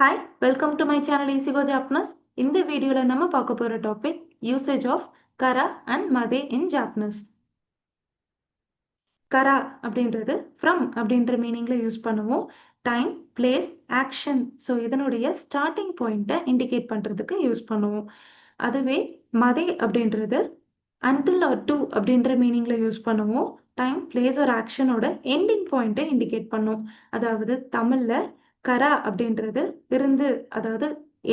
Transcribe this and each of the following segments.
Hi, welcome to my channel Easy Go Japanese. இந்த வீடியோல நம்ம பார்க்க போற டாபிக் யூசேஜ் ஆஃப் கரா அண்ட் மதே இன் ஜாப்பனீஸ். கரா அப்படின்றது ஃப்ரம் அப்படின்ற மீனிங்ல யூஸ் பண்ணுவோம். Time, place, action. ஸோ இதனுடைய ஸ்டார்டிங் பாயிண்ட்டை இண்டிகேட் பண்ணுறதுக்கு யூஸ் பண்ணுவோம். அதுவே மதே அப்படின்றது until or to அப்படின்ற மீனிங்ல யூஸ் பண்ணுவோம். டைம், பிளேஸ் ஒரு ஆக்ஷனோட எண்டிங் பாயிண்ட்டை இண்டிகேட் பண்ணும். அதாவது தமிழ்ல கரா அப்படின்றது இருந்து, அதாவது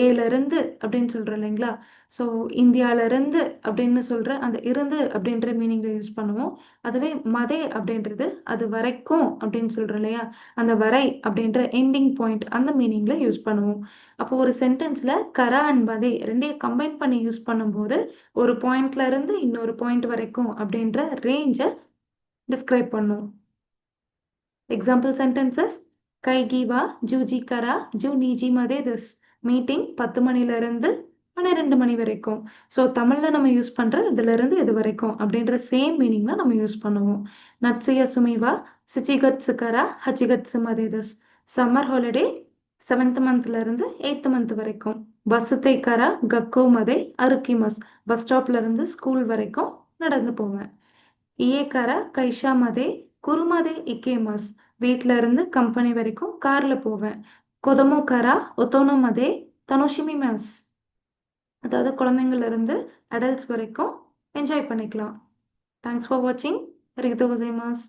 ஏல இருந்து அப்படின்னு சொல்றோம் இல்லைங்களா? ஸோ இந்தியால இருந்து அப்படின்னு சொல்ற அந்த இருந்து அப்படின்ற மீனிங்ல யூஸ் பண்ணுவோம். அதுவே மதே அப்படின்றது அது வரைக்கும் அப்படின்னு சொல்றோம் இல்லையா? அந்த வரை அப்படின்ற எண்டிங் பாயிண்ட் அந்த மீனிங்ல யூஸ் பண்ணுவோம். அப்போ ஒரு சென்டென்ஸ்ல கரா அண்ட் மதே ரெண்டையும் கம்பைன் பண்ணி யூஸ் பண்ணும்போது ஒரு பாயிண்ட்ல இருந்து இன்னொரு பாயிண்ட் வரைக்கும் அப்படின்ற ரேஞ்சை டிஸ்கிரைப் பண்ணும். எக்ஸாம்பிள் சென்டென்சஸ்: கைகி வா ஜூஜி கரா ஜூ நீஜி மதே திஸ். மீட்டிங் 10 மணிலேருந்து 12 மணி வரைக்கும். ஸோ தமிழில் நம்ம யூஸ் பண்ணுற இதிலிருந்து இது வரைக்கும் அப்படின்ற சேம் மீனிங்ல நம்ம யூஸ் பண்ணுவோம். நட்சிய சுமிவா சிச்சிகட்சு கரா ஹச்சிகட்சு மதே திஸ். சம்மர் ஹாலிடே 7th மந்த்லேருந்து 8th மந்த் வரைக்கும். பஸ்ஸுத்தை கரா கக்கோ மதே அருக்கிமஸ். பஸ் ஸ்டாப்லேருந்து ஸ்கூல் வரைக்கும் நடந்து போவேன். இயே கரா கைஷா மதே குருமதே இக்கேமஸ். வீட்டில இருந்து கம்பெனி வரைக்கும் கார்ல போவேன். கொதமோ கரா ஒத்தோனோ மதே தனோஷிமி மேஸ். அதாவது குழந்தைங்கள்ல இருந்து அடல்ட்ஸ் வரைக்கும் என்ஜாய் பண்ணிக்கலாம். தேங்க்ஸ் ஃபார் வாட்சிங். ரிகிதோ கோசைமாஸ்.